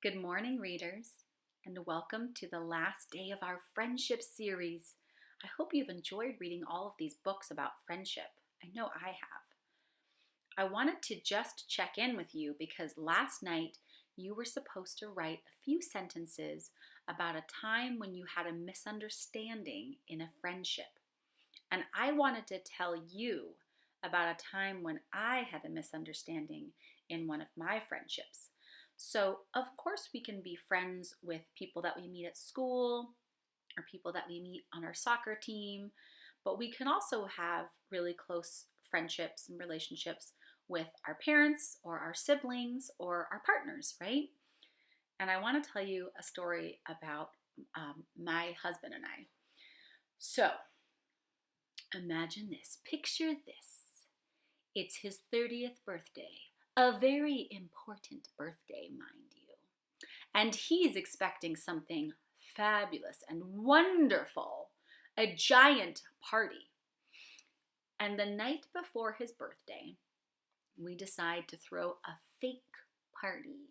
Good morning, readers, and welcome to the last day of our friendship series. I hope you've enjoyed reading all of these books about friendship. I know I have. I wanted to just check in with you because last night you were supposed to write a few sentences about a time when you had a misunderstanding in a friendship. And I wanted to tell you about a time when I had a misunderstanding in one of my friendships. So, of course, we can be friends with people that we meet at school or people that we meet on our soccer team, but we can also have really close friendships and relationships with our parents or our siblings or our partners, right? And I want to tell you a story about my husband and I. So, imagine this, picture this. It's his 30th birthday. A very important birthday, mind you. And he's expecting something fabulous and wonderful, a giant party. And the night before his birthday, we decide to throw a fake party.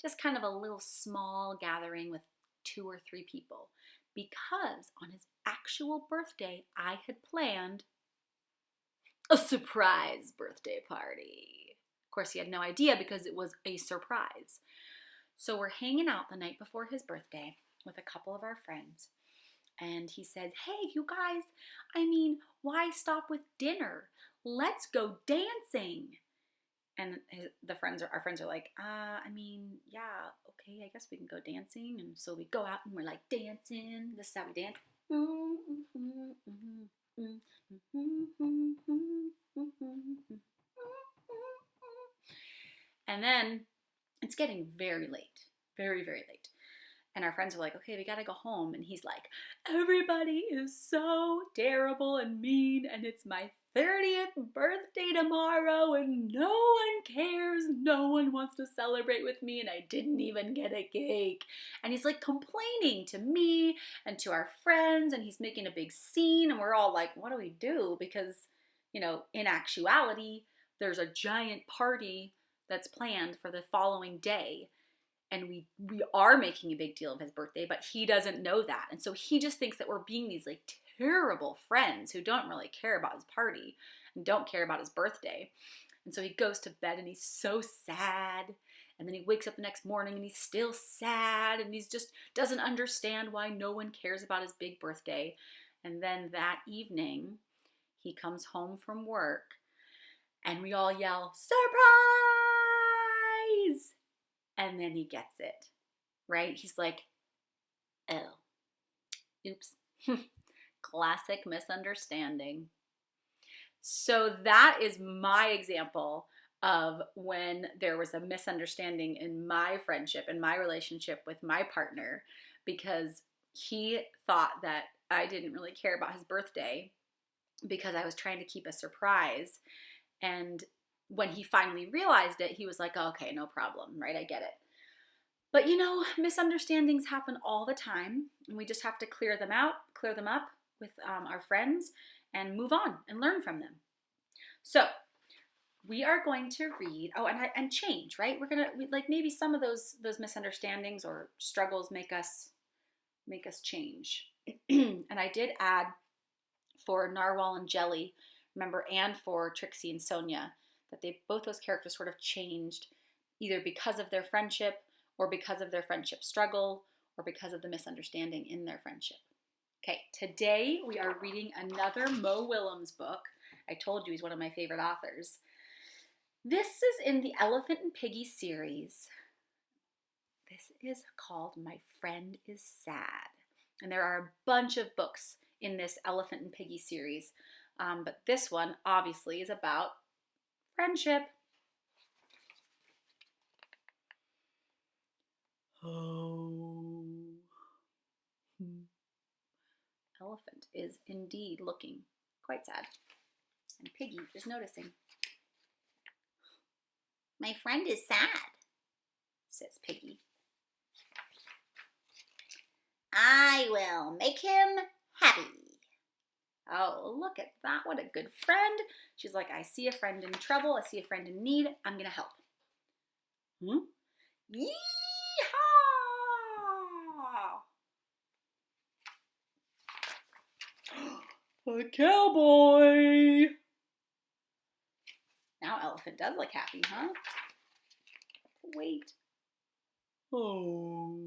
Just kind of a little small gathering with 2 or 3 people. Because on his actual birthday, I had planned a surprise birthday party. Of course, he had no idea because it was a surprise. So we're hanging out the night before his birthday with a couple of our friends. And he says, hey, you guys, why stop with dinner? Let's go dancing. And our friends are like, yeah, okay, I guess we can go dancing. And so we go out and we're like dancing. This is how we dance. And then it's getting very late, very, very late. And our friends are like, okay, we gotta go home. And he's like, everybody is so terrible and mean, and it's my 30th birthday tomorrow, and no one cares. No one wants to celebrate with me, and I didn't even get a cake. And he's like complaining to me and to our friends, and he's making a big scene, and we're all like, what do we do? Because, in actuality, there's a giant party that's planned for the following day. And we are making a big deal of his birthday, but he doesn't know that. And so he just thinks that we're being these like terrible friends who don't really care about his party and don't care about his birthday. And so he goes to bed and he's so sad. And then he wakes up the next morning and he's still sad. And he's just doesn't understand why no one cares about his big birthday. And then that evening, he comes home from work and we all yell, surprise! And then he gets it, right? He's like, oh, oops, classic misunderstanding. So that is my example of when there was a misunderstanding in my friendship, in my relationship with my partner, because he thought that I didn't really care about his birthday because I was trying to keep a surprise. And when he finally realized it, he was like, oh, okay, no problem, right? I get it. But misunderstandings happen all the time, and we just have to clear them up with our friends and move on and learn from them. So we are going to read, and change, right? Maybe some of those misunderstandings or struggles make us change. And I did add for Narwhal and Jelly, remember, and for Trixie and Sonia, that both those characters sort of changed either because of their friendship or because of their friendship struggle or because of the misunderstanding in their friendship. Okay, today we are reading another Mo Willems book. I told you he's one of my favorite authors. This is in the Elephant and Piggie series. This is called My Friend is Sad. And there are a bunch of books in this Elephant and Piggie series, but this one obviously is about friendship. Oh. Elephant is indeed looking quite sad. And Piggie is noticing. My friend is sad, says Piggie. I will make him happy. Oh, look at that. What a good friend. She's like, I see a friend in trouble. I see a friend in need. I'm going to help. Yeehaw! A cowboy! Now Elephant does look happy, huh? Wait. Oh.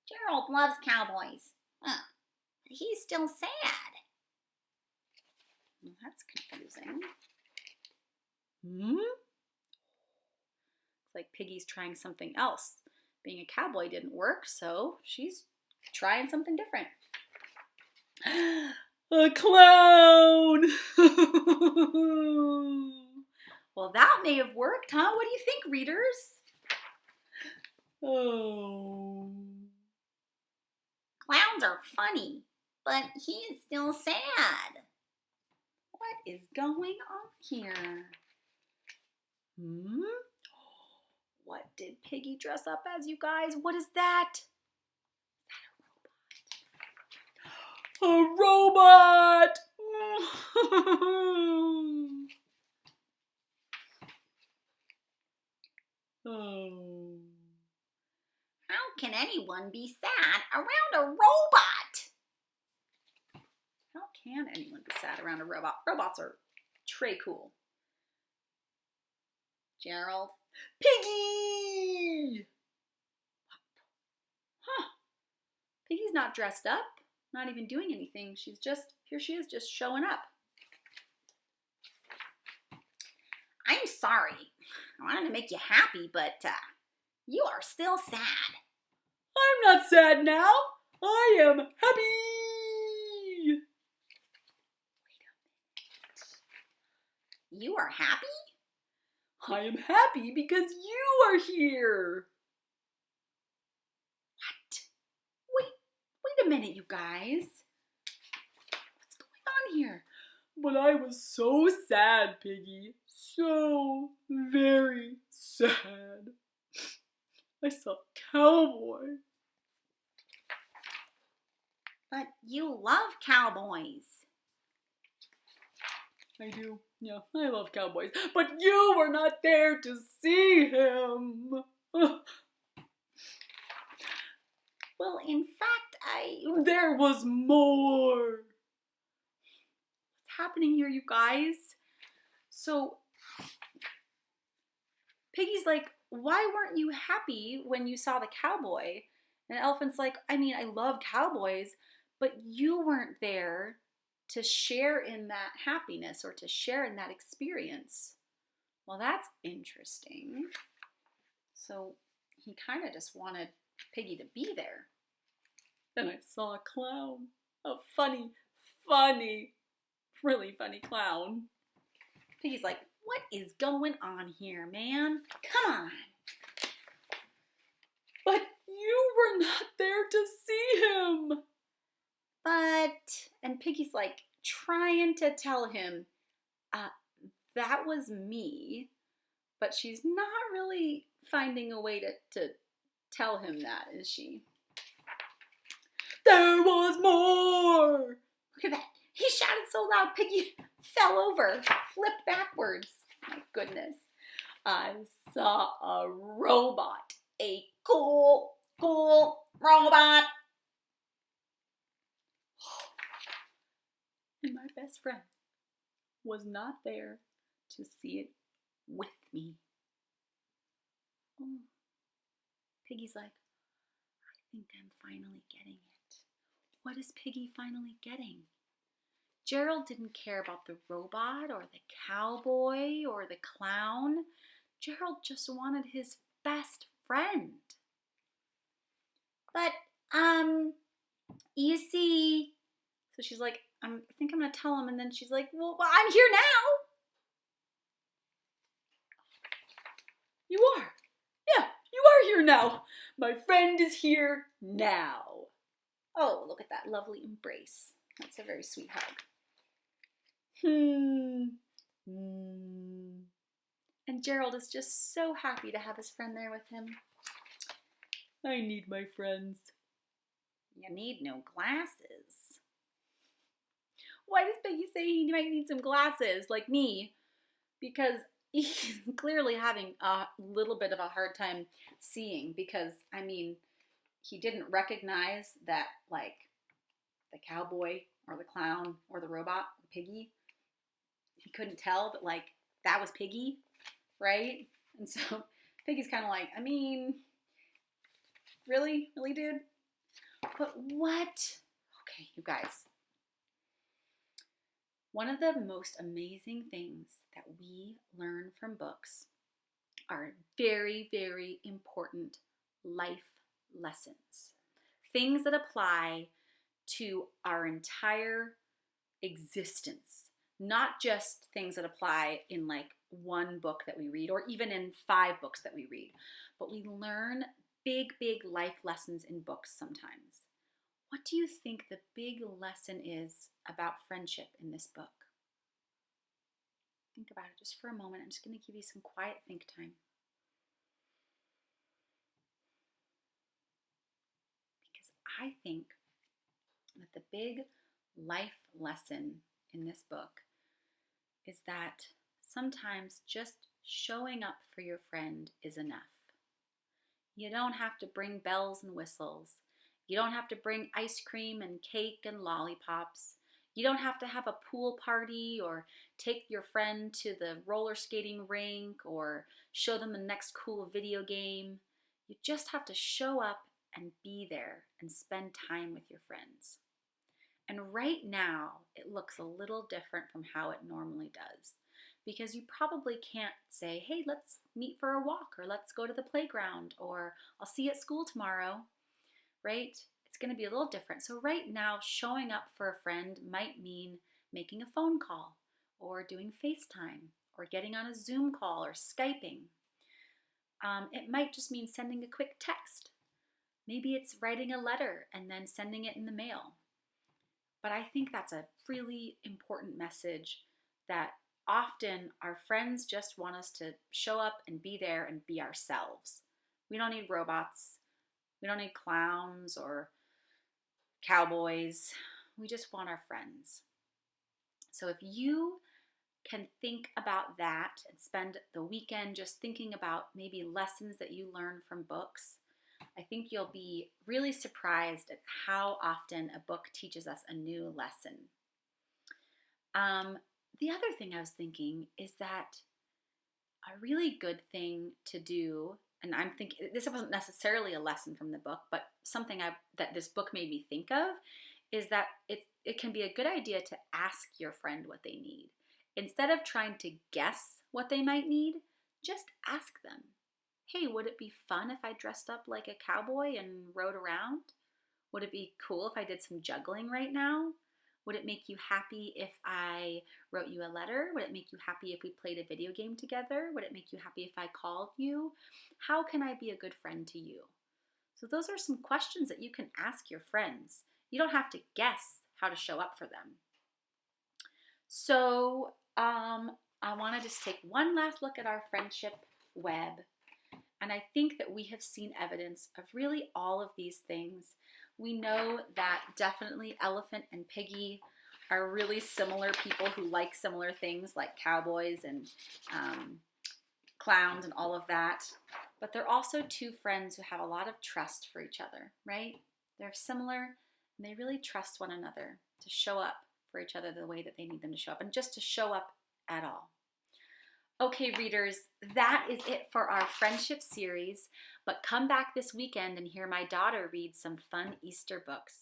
Gerald loves cowboys. But he's still sad. Well, that's confusing. Looks like Piggie's trying something else. Being a cowboy didn't work, so she's trying something different. A clown! Well, that may have worked, huh? What do you think, readers? Oh. Clowns are funny, but he is still sad. What is going on here? What did Piggie dress up as, you guys? What is that? A robot! Oh. How can anyone be sad around a robot? How can anyone be sad around a robot? Robots are très cool. Gerald. Piggie! Huh. Piggie's not dressed up, not even doing anything. She's just, here she is, just showing up. I'm sorry. I wanted to make you happy, but you are still sad. I'm not sad now. I am happy. Wait a minute. You are happy? I am happy because you are here. What? Wait a minute, you guys. What's going on here? But I was so sad, Piggie. So very sad. I saw a cowboy. But you love cowboys. I do. Yeah, I love cowboys. But you were not there to see him. Well, in fact, there was more. What's happening here, you guys? So, Piggie's like, why weren't you happy when you saw the cowboy? And Elephant's like, I mean, I love cowboys, but you weren't there to share in that happiness or to share in that experience. Well, that's interesting. So he kind of just wanted Piggie to be there. Then I saw a clown. A funny, really funny clown. Piggie's like, what is going on here, man? Come on. But you were not there to see him. And Piggie's like trying to tell him, that was me. But she's not really finding a way to tell him that, is she? There was more. Look at that. He shouted so loud, Piggie fell over, flipped backwards. My goodness. I saw a robot. A cool robot. And my best friend was not there to see it with me. Oh. Piggie's like, I think I'm finally getting it. What is Piggie finally getting? Gerald didn't care about the robot or the cowboy or the clown. Gerald just wanted his best friend. But, you see, so she's like, I think I'm going to tell him. And then she's like, well, I'm here now. You are. Yeah, you are here now. My friend is here now. Oh, look at that lovely embrace. That's a very sweet hug. And Gerald is just so happy to have his friend there with him. I need my friends. You need no glasses. Why does Piggie say he might need some glasses, like me? Because he's clearly having a little bit of a hard time seeing because, I mean, he didn't recognize that, like, the cowboy or the clown or the robot, Piggie, he couldn't tell that, like, that was Piggie, right? And so Piggie's kind of like, I mean, really? Really, dude? But what? Okay, you guys. One of the most amazing things that we learn from books are very, very important life lessons. Things that apply to our entire existence, not just things that apply in like one book that we read or even in 5 books that we read, but we learn big, big life lessons in books sometimes. What do you think the big lesson is about friendship in this book? Think about it just for a moment. I'm just going to give you some quiet think time. Because I think that the big life lesson in this book is that sometimes just showing up for your friend is enough. You don't have to bring bells and whistles. You don't have to bring ice cream and cake and lollipops. You don't have to have a pool party or take your friend to the roller skating rink or show them the next cool video game. You just have to show up and be there and spend time with your friends. And right now, it looks a little different from how it normally does. Because you probably can't say, hey, let's meet for a walk, or let's go to the playground, or I'll see you at school tomorrow, right? It's going to be a little different. So right now, showing up for a friend might mean making a phone call, or doing FaceTime, or getting on a Zoom call, or Skyping. It might just mean sending a quick text. Maybe it's writing a letter and then sending it in the mail. But I think that's a really important message that often our friends just want us to show up and be there and be ourselves. We don't need robots. We don't need clowns or cowboys. We just want our friends. So if you can think about that and spend the weekend just thinking about maybe lessons that you learn from books, I think you'll be really surprised at how often a book teaches us a new lesson. The other thing I was thinking is that a really good thing to do, and I'm thinking this wasn't necessarily a lesson from the book, but something that this book made me think of, is that it can be a good idea to ask your friend what they need. Instead of trying to guess what they might need, just ask them. Hey, would it be fun if I dressed up like a cowboy and rode around? Would it be cool if I did some juggling right now? Would it make you happy if I wrote you a letter? Would it make you happy if we played a video game together? Would it make you happy if I called you? How can I be a good friend to you? So those are some questions that you can ask your friends. You don't have to guess how to show up for them. So I want to just take one last look at our friendship web. And I think that we have seen evidence of really all of these things. We know that definitely Elephant and Piggie are really similar people who like similar things like cowboys and clowns and all of that. But they're also 2 friends who have a lot of trust for each other, right? They're similar and they really trust one another to show up for each other the way that they need them to show up and just to show up at all. Okay, readers, that is it for our friendship series, but come back this weekend and hear my daughter read some fun Easter books.